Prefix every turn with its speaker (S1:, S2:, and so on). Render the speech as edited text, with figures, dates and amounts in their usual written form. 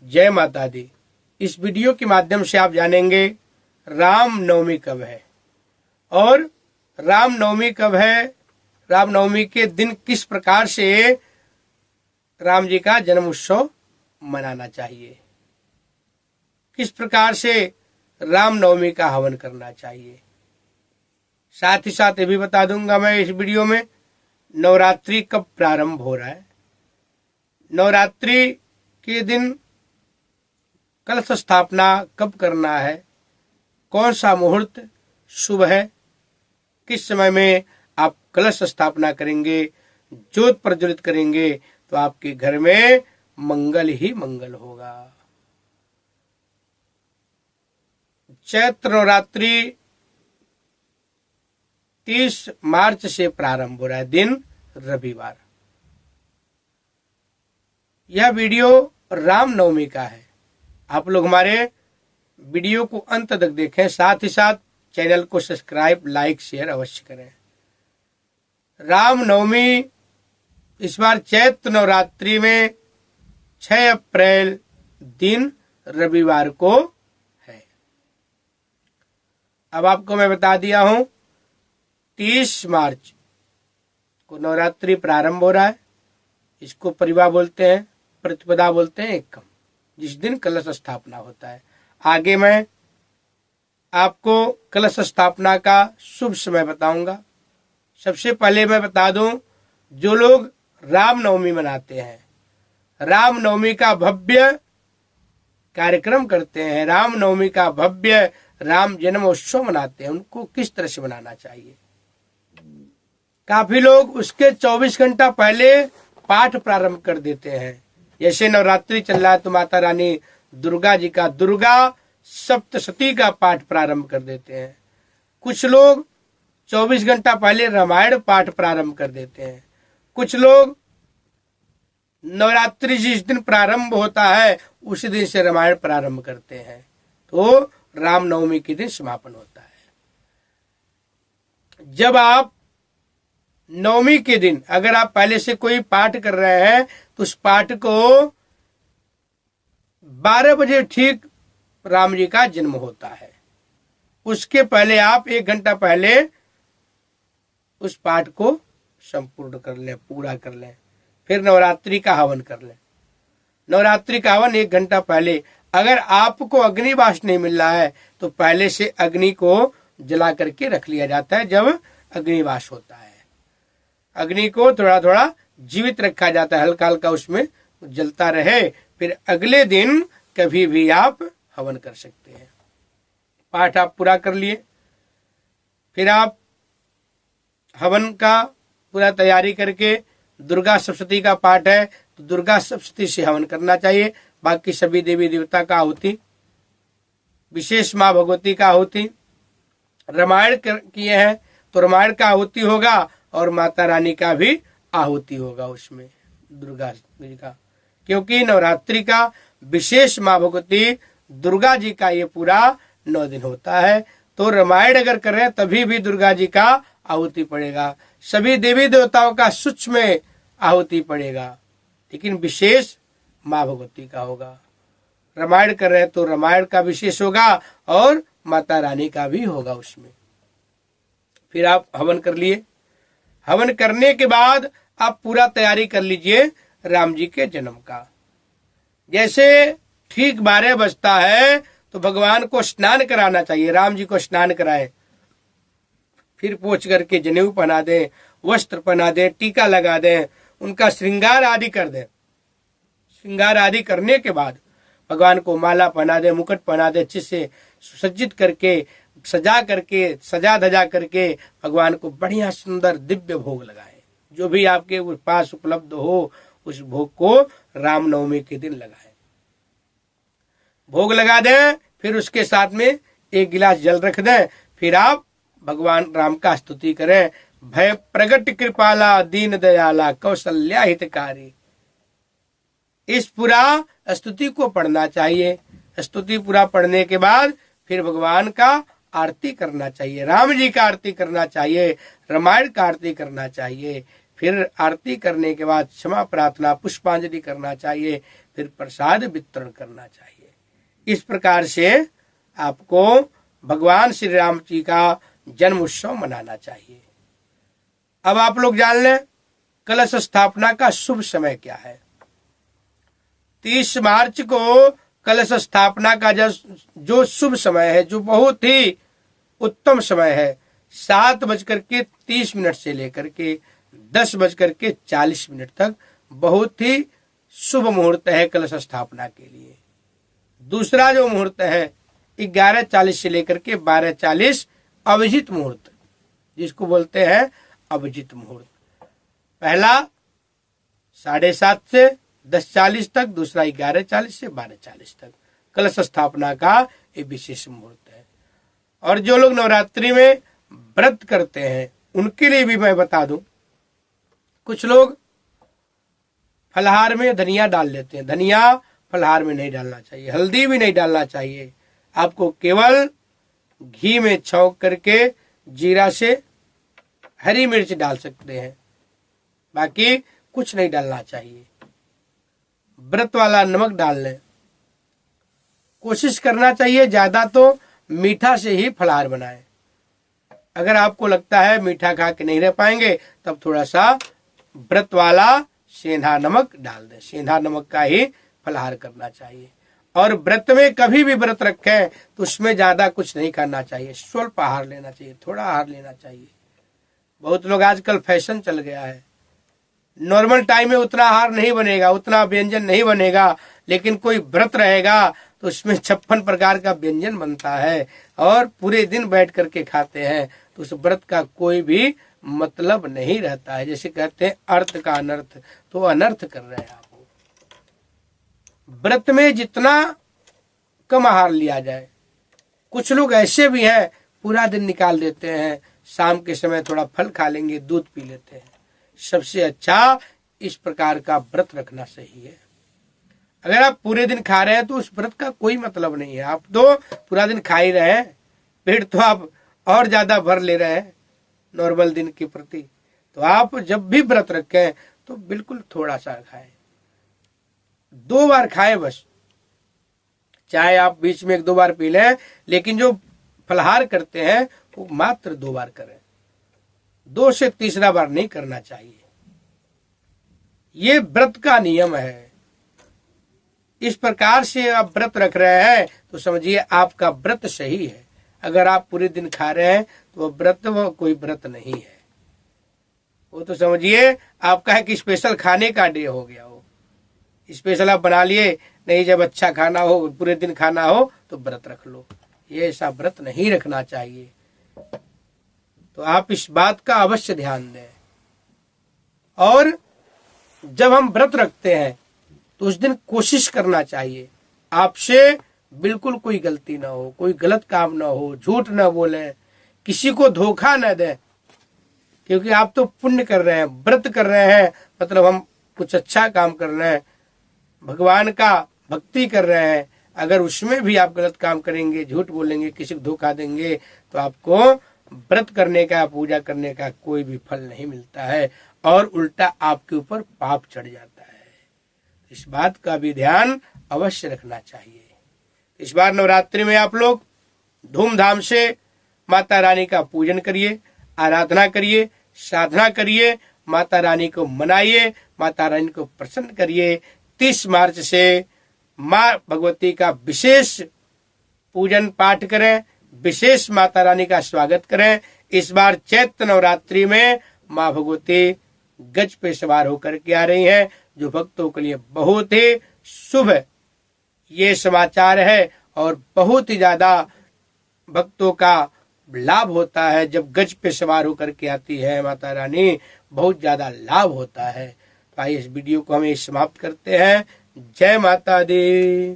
S1: जय माता दी। इस वीडियो के माध्यम से आप जानेंगे रामनवमी कब है और रामनवमी कब है, रामनवमी के दिन किस प्रकार से राम जी का जन्म उत्सव मनाना चाहिए, किस प्रकार से रामनवमी का हवन करना चाहिए। साथ ही साथ ये भी बता दूंगा मैं इस वीडियो में नवरात्रि कब प्रारंभ हो रहा है, नवरात्रि के दिन कलश स्थापना कब करना है, कौन सा मुहूर्त शुभ है, किस समय में आप कलश स्थापना करेंगे, ज्योत प्रज्वलित करेंगे तो आपके घर में मंगल ही मंगल होगा। चैत्र नवरात्रि 30 मार्च से प्रारंभ हो रहा है, दिन रविवार। यह वीडियो रामनवमी का है। आप लोग हमारे वीडियो को अंत तक देखें, साथ ही साथ चैनल को सब्सक्राइब, लाइक, शेयर अवश्य करें। रामनवमी इस बार चैत्र नवरात्रि में 6 अप्रैल दिन रविवार को है। अब आपको मैं बता दिया हूं 30 मार्च को नवरात्रि प्रारंभ हो रहा है। इसको परिवा बोलते हैं, प्रतिपदा बोलते हैं, एकम, जिस दिन कलश स्थापना होता है। आगे मैं आपको कलश स्थापना का शुभ समय बताऊंगा। सबसे पहले मैं बता दूं, जो लोग रामनवमी मनाते हैं, रामनवमी का भव्य कार्यक्रम करते हैं, रामनवमी का भव्य राम जन्मोत्सव मनाते हैं, उनको किस तरह से मनाना चाहिए। काफी लोग उसके 24 घंटा पहले पाठ प्रारंभ कर देते हैं। जैसे नवरात्रि चल रहा है तो माता रानी दुर्गा जी का दुर्गा सप्तशती का पाठ प्रारंभ कर देते हैं। कुछ लोग 24 घंटा पहले रामायण पाठ प्रारंभ कर देते हैं। कुछ लोग नवरात्रि जिस दिन प्रारंभ होता है उसी दिन से रामायण प्रारंभ करते हैं, तो रामनवमी के दिन समापन होता है। जब आप नवमी के दिन अगर आप पहले से कोई पाठ कर रहे हैं तो उस पाठ को 12 बजे ठीक राम जी का जन्म होता है, उसके पहले आप 1 घंटा पहले उस पाठ को संपूर्ण कर लें, पूरा कर लें। फिर नवरात्रि का हवन कर लें। नवरात्रि का हवन 1 घंटा पहले। अगर आपको अग्निवास नहीं मिल रहा है तो पहले से अग्नि को जला करके रख लिया जाता है। जब अग्निवास होता है, अग्नि को थोड़ा थोड़ा जीवित रखा जाता है, हल्का हल्का उसमें जलता रहे। फिर अगले दिन कभी भी आप हवन कर सकते हैं। पाठ आप पूरा कर लिए, फिर आप हवन का पूरा तैयारी करके, दुर्गा सप्तशती का पाठ है तो दुर्गा सप्तशती से हवन करना चाहिए। बाकी सभी देवी देवता का आहुति, विशेष माँ भगवती का आहुति, रामायण किए हैं तो रामायण का आहुति होगा और माता रानी का भी आहुति होगा उसमें, दुर्गा जी का, क्योंकि नवरात्रि का विशेष माँ भगवती दुर्गा जी का ये पूरा 9 दिन होता है। तो रामायण अगर करें तभी भी दुर्गा जी का आहुति पड़ेगा, सभी देवी देवताओं का सूक्ष्म आहुति पड़ेगा, लेकिन विशेष माँ भगवती का होगा। रामायण कर रहे हैं तो रामायण का विशेष होगा और माता रानी का भी होगा उसमें। फिर आप हवन कर लिए। हवन करने के बाद आप पूरा तैयारी कर लीजिए राम जी के जन्म का। जैसे ठीक 12 बजता है तो भगवान को स्नान कराना चाहिए, राम जी को स्नान कराएं, फिर पोंछ करके जनेऊ पहना दें, वस्त्र पहना दें, टीका लगा दें, उनका श्रृंगार आदि कर दें। श्रृंगार आदि करने के बाद भगवान को माला पहना दें, मुकुट पहना दें, अच्छे से सुसज्जित करके, सजा करके, सजा धजा करके भगवान को बढ़िया सुंदर दिव्य भोग लगाएं। जो भी आपके पास उपलब्ध हो उस भोग को रामनवमी के दिन लगाएं। भोग लगा दें, फिर उसके साथ में 1 गिलास जल रख दें। फिर आप भगवान राम का स्तुति करें। भय प्रगट कृपाला दीन दयाला कौशल्या हितकारी। इस पूरा स्तुति को पढ़ना चाहिए। स्तुति पूरा पढ़ने के बाद फिर भगवान का आरती करना चाहिए, राम जी का आरती करना चाहिए, रामायण का आरती करना चाहिए। फिर आरती करने के बाद क्षमा प्रार्थना, पुष्पांजलि करना चाहिए। फिर प्रसाद वितरण करना चाहिए। इस प्रकार से आपको भगवान श्री राम जी का जन्म उत्सव मनाना चाहिए। अब आप लोग जान लें कलश स्थापना का शुभ समय क्या है। 30 मार्च को कलश स्थापना का जो शुभ समय है, जो बहुत ही उत्तम समय है, 7:30 से लेकर के 10:40 तक बहुत ही शुभ मुहूर्त है कलश स्थापना के लिए। दूसरा जो मुहूर्त है 11:40 से लेकर के 12:40 अभिजित मुहूर्त, जिसको बोलते हैं अभिजित मुहूर्त। पहला 7:30 से 10:40 तक, दूसरा 11:40 से 12:40 तक कलश स्थापना का एक विशेष मुहूर्त है। और जो लोग नवरात्रि में व्रत करते हैं उनके लिए भी मैं बता दूं, कुछ लोग फलहार में धनिया डाल लेते हैं। धनिया फलहार में नहीं डालना चाहिए, हल्दी भी नहीं डालना चाहिए। आपको केवल घी में छौंक करके जीरा से हरी मिर्च डाल सकते हैं, बाकी कुछ नहीं डालना चाहिए। व्रत वाला नमक डाल लें। कोशिश करना चाहिए ज्यादा तो मीठा से ही फलहार बनाएं। अगर आपको लगता है मीठा खा के नहीं रह पाएंगे तब थोड़ा सा व्रत वाला सेंधा नमक डाल दें। सेंधा नमक का ही फलहार करना चाहिए। और व्रत में कभी भी व्रत रखें तो उसमें ज्यादा कुछ नहीं करना चाहिए, स्वल्प आहार लेना चाहिए, थोड़ा आहार लेना चाहिए। बहुत लोग आजकल फैशन चल गया है, नॉर्मल टाइम में उतना आहार नहीं बनेगा, उतना व्यंजन नहीं बनेगा, लेकिन कोई व्रत रहेगा तो उसमें 56 प्रकार का व्यंजन बनता है और पूरे दिन बैठ करके खाते हैं, तो उस व्रत का कोई भी मतलब नहीं रहता है। जैसे कहते हैं अर्थ का अनर्थ, तो अनर्थ कर रहे हैं आप। व्रत में जितना कम आहार लिया जाए। कुछ लोग ऐसे भी हैं पूरा दिन निकाल देते हैं, शाम के समय थोड़ा फल खा लेंगे, दूध पी लेते हैं। सबसे अच्छा इस प्रकार का व्रत रखना सही है। अगर आप पूरे दिन खा रहे हैं तो उस व्रत का कोई मतलब नहीं है। आप तो पूरा दिन खा ही रहे हैं, पेट तो आप और ज्यादा भर ले रहे हैं नॉर्मल दिन के प्रति। तो आप जब भी व्रत रखें तो बिल्कुल थोड़ा सा खाएं, 2 बार खाएं बस। चाहे आप बीच में 1-2 बार पी लें, लेकिन जो फलहार करते हैं वो मात्र 2 बार करें, 2 से तीसरा बार नहीं करना चाहिए। ये व्रत का नियम है। इस प्रकार से आप व्रत रख रहे हैं तो समझिए आपका व्रत सही है। अगर आप पूरे दिन खा रहे हैं तो वो कोई व्रत नहीं है, वो तो समझिए आपका है कि स्पेशल खाने का डे हो गया हो। स्पेशल आप बना लिए, नहीं जब अच्छा खाना हो, पूरे दिन खाना हो तो व्रत रख लो। ये ऐसा व्रत नहीं रखना चाहिए। तो आप इस बात का अवश्य ध्यान दें। और जब हम व्रत रखते हैं तो उस दिन कोशिश करना चाहिए आपसे बिल्कुल कोई गलती ना हो, कोई गलत काम ना हो, झूठ ना बोले, किसी को धोखा ना दें। क्योंकि आप तो पुण्य कर रहे हैं, व्रत कर रहे हैं, मतलब हम कुछ अच्छा काम कर रहे हैं, भगवान का भक्ति कर रहे हैं। अगर उसमें भी आप गलत काम करेंगे, झूठ बोलेंगे, किसी को धोखा देंगे तो आपको व्रत करने का, पूजा करने का कोई भी फल नहीं मिलता है और उल्टा आपके ऊपर पाप चढ़ जाता है। इस बात का भी ध्यान अवश्य रखना चाहिए। इस बार नवरात्रि में आप लोग धूमधाम से माता रानी का पूजन करिए, आराधना करिए, साधना करिए, माता रानी को मनाइए, माता रानी को प्रसन्न करिए। 30 मार्च से माँ भगवती का विशेष पूजन पाठ करें, विशेष माता रानी का स्वागत करें। इस बार चैत्र नवरात्रि में माँ भगवती गज पे सवार होकर के आ रही हैं, जो भक्तों के लिए बहुत ही शुभ ये समाचार है और बहुत ही ज्यादा भक्तों का लाभ होता है। जब गज पे सवार होकर के आती है माता रानी, बहुत ज्यादा लाभ होता है। तो आइए इस वीडियो को हम समाप्त करते हैं। जय माता दी।